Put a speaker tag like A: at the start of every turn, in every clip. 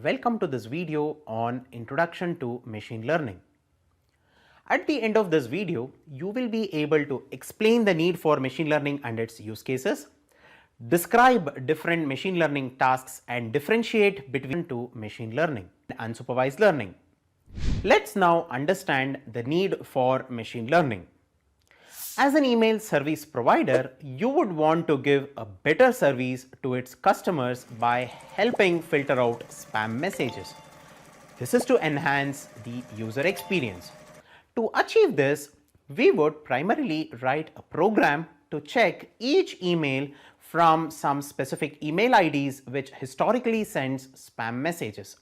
A: Welcome to this video on Introduction to Machine Learning. At the end of this video, you will be able to explain the need for machine learning and its use cases, describe different machine learning tasks and differentiate between machine learning and unsupervised learning. Let's now understand the need for machine learning. As an email service provider, you would want to give a better service to its customers by helping filter out spam messages. This is to enhance the user experience. To achieve this, we would primarily write a program to check each email from some specific email IDs which historically sends spam messages.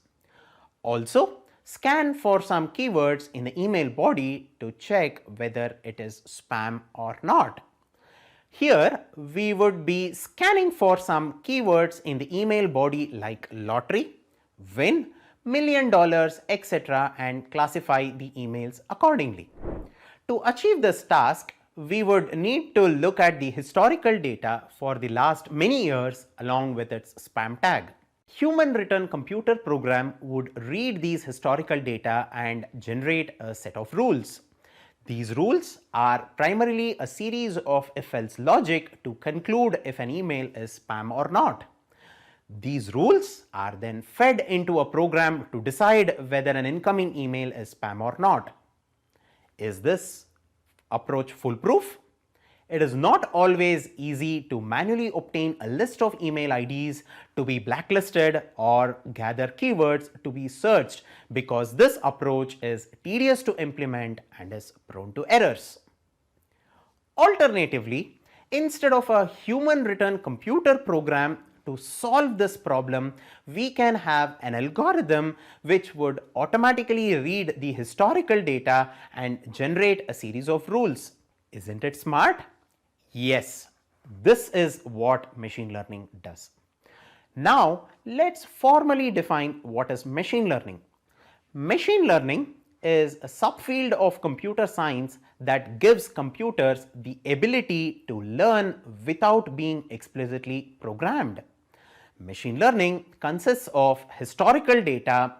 A: Also, scan for some keywords in the email body to check whether it is spam or not. Here, we would be scanning for some keywords in the email body like lottery, win, $1 million, etc. and classify the emails accordingly. To achieve this task, we would need to look at the historical data for the last many years along with its spam tag. Human written computer program would read these historical data and generate a set of rules. These rules are primarily a series of if-else logic to conclude if an email is spam or not. These rules are then fed into a program to decide whether an incoming email is spam or not. Is this approach foolproof? It is not always easy to manually obtain a list of email IDs to be blacklisted or gather keywords to be searched because this approach is tedious to implement and is prone to errors. Alternatively, instead of a human written computer program to solve this problem, we can have an algorithm which would automatically read the historical data and generate a series of rules. Isn't it smart? Yes, this is what machine learning does. Now, let's formally define what is machine learning. Machine learning is a subfield of computer science that gives computers the ability to learn without being explicitly programmed. Machine learning consists of historical data,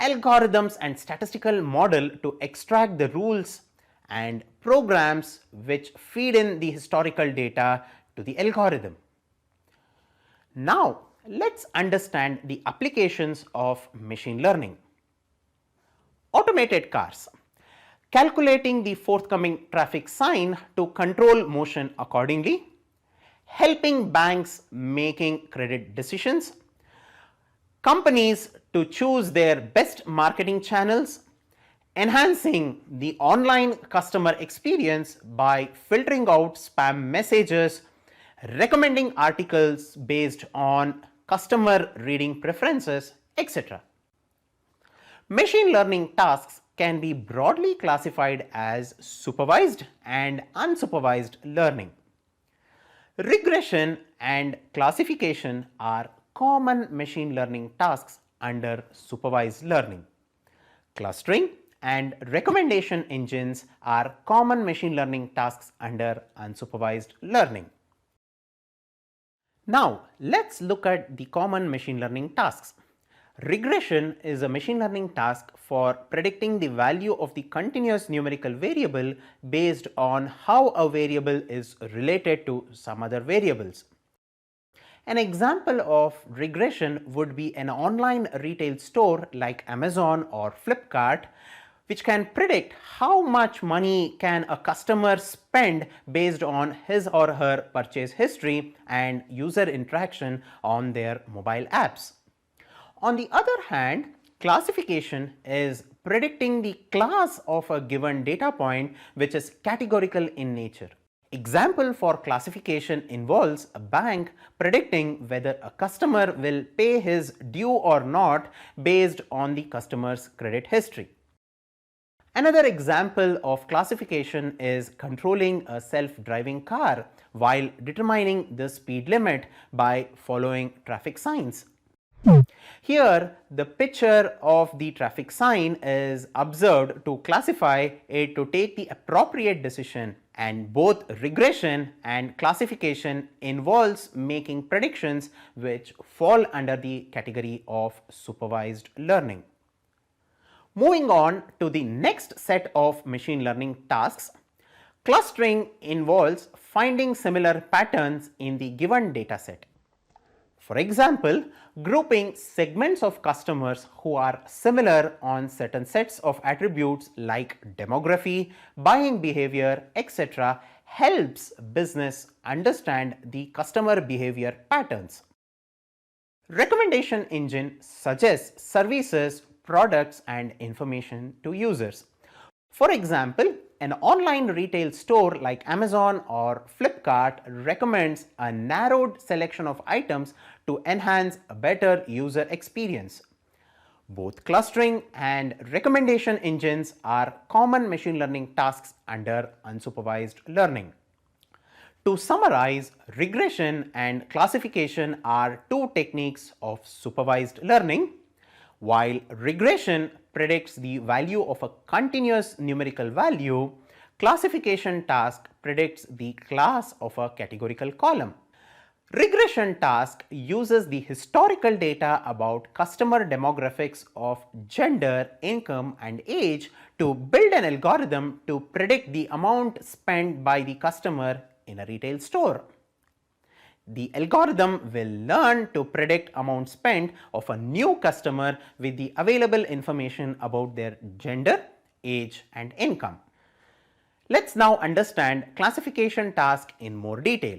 A: algorithms and statistical model to extract the rules and programs which feed in the historical data to the algorithm. Now, let's understand the applications of machine learning. Automated cars, calculating the forthcoming traffic sign to control motion accordingly, helping banks making credit decisions, companies to choose their best marketing channels, enhancing the online customer experience by filtering out spam messages, recommending articles based on customer reading preferences, etc. Machine learning tasks can be broadly classified as supervised and unsupervised learning. Regression and classification are common machine learning tasks under supervised learning. Clustering and recommendation engines are common machine learning tasks under unsupervised learning. Now, let's look at the common machine learning tasks. Regression is a machine learning task for predicting the value of the continuous numerical variable based on how a variable is related to some other variables. An example of regression would be an online retail store like Amazon or Flipkart, which can predict how much money can a customer spend based on his or her purchase history and user interaction on their mobile apps. On the other hand, classification is predicting the class of a given data point which is categorical in nature. Example for classification involves a bank predicting whether a customer will pay his due or not based on the customer's credit history. Another example of classification is controlling a self-driving car while determining the speed limit by following traffic signs. Here, the picture of the traffic sign is observed to classify it to take the appropriate decision and both regression and classification involves making predictions which fall under the category of supervised learning. Moving on to the next set of machine learning tasks, clustering involves finding similar patterns in the given data set. For example, grouping segments of customers who are similar on certain sets of attributes like demography, buying behavior, etc. helps business understand the customer behavior patterns. Recommendation engine suggests services, products and information to users. For example, an online retail store like Amazon or Flipkart recommends a narrowed selection of items to enhance a better user experience. Both clustering and recommendation engines are common machine learning tasks under unsupervised learning. To summarize, regression and classification are two techniques of supervised learning. While regression predicts the value of a continuous numerical value, classification task predicts the class of a categorical column. Regression task uses the historical data about customer demographics of gender, income and age to build an algorithm to predict the amount spent by the customer in a retail store. The algorithm will learn to predict amount spent of a new customer with the available information about their gender, age and income. Let's now understand classification task in more detail.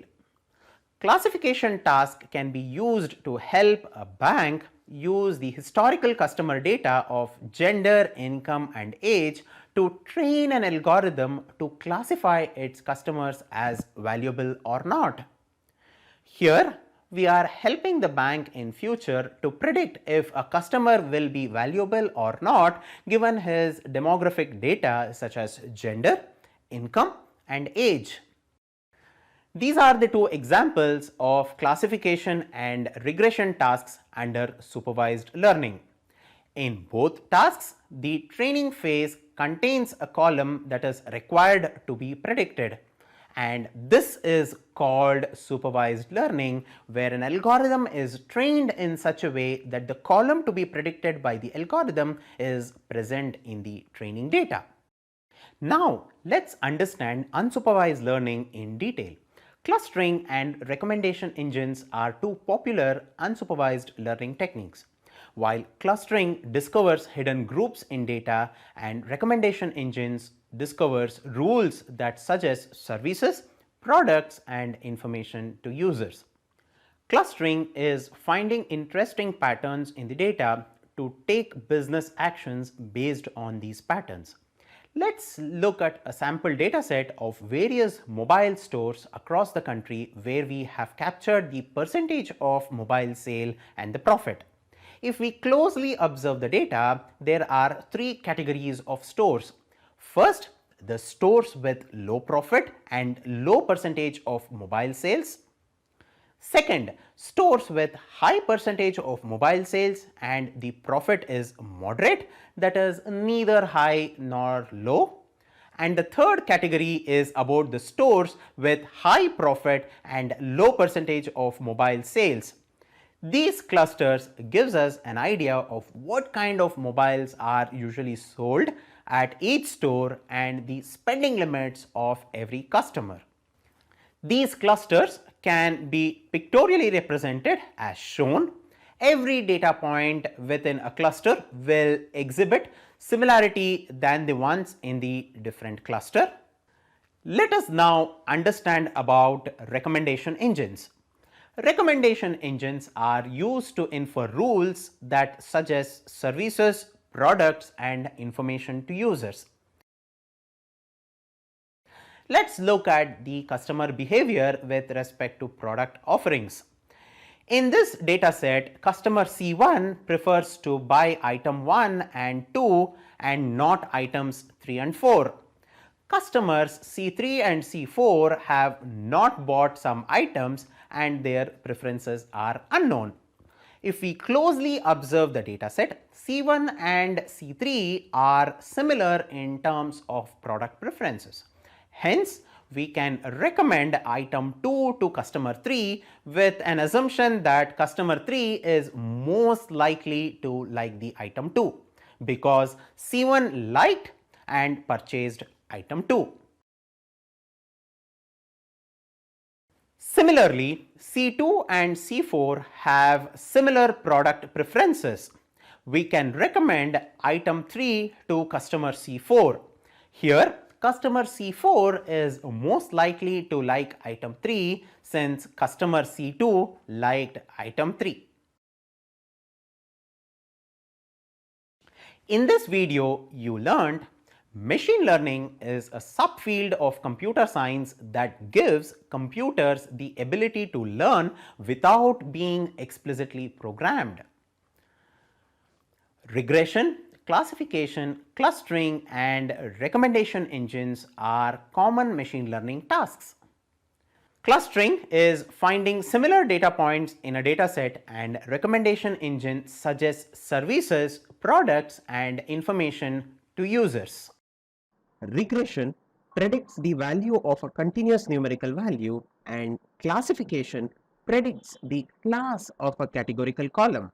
A: Classification task can be used to help a bank use the historical customer data of gender, income and age to train an algorithm to classify its customers as valuable or not. Here, we are helping the bank in future to predict if a customer will be valuable or not given his demographic data such as gender, income and age. These are the two examples of classification and regression tasks under supervised learning. In both tasks, the training phase contains a column that is required to be predicted. And this is called supervised learning, where an algorithm is trained in such a way that the column to be predicted by the algorithm is present in the training data. Now, let's understand unsupervised learning in detail. Clustering and recommendation engines are two popular unsupervised learning techniques. While clustering discovers hidden groups in data and recommendation engines discovers rules that suggest services, products and information to users. Clustering is finding interesting patterns in the data to take business actions based on these patterns. Let's look at a sample data set of various mobile stores across the country where we have captured the percentage of mobile sale and the profit. If we closely observe the data, there are three categories of stores. First, the stores with low profit and low percentage of mobile sales. Second, stores with high percentage of mobile sales and the profit is moderate, that is neither high nor low. And the third category is about the stores with high profit and low percentage of mobile sales. These clusters gives us an idea of what kind of mobiles are usually sold at each store and the spending limits of every customer. These clusters can be pictorially represented as shown. Every data point within a cluster will exhibit similarity than the ones in the different cluster. Let us now understand about recommendation engines. Recommendation engines are used to infer rules that suggest services, products and information to users. Let's look at the customer behavior with respect to product offerings. In this data set, customer C1 prefers to buy item 1 and 2 and not items 3 and 4. Customers C3 and C4 have not bought some items and their preferences are unknown. If we closely observe the data set, C1 and C3 are similar in terms of product preferences. Hence, we can recommend item 2 to customer 3 with an assumption that customer 3 is most likely to like the item 2 because C1 liked and purchased item 2. Similarly, C2 and C4 have similar product preferences. We can recommend item 3 to customer C4. Here, customer C4 is most likely to like item 3 since customer C2 liked item 3. In this video, you learned machine learning is a subfield of computer science that gives computers the ability to learn without being explicitly programmed. Regression, classification, clustering, and recommendation engines are common machine learning tasks. Clustering is finding similar data points in a dataset, and recommendation engine suggests services, products, and information to users.
B: Regression predicts the value of a continuous numerical value, and classification predicts the class of a categorical column.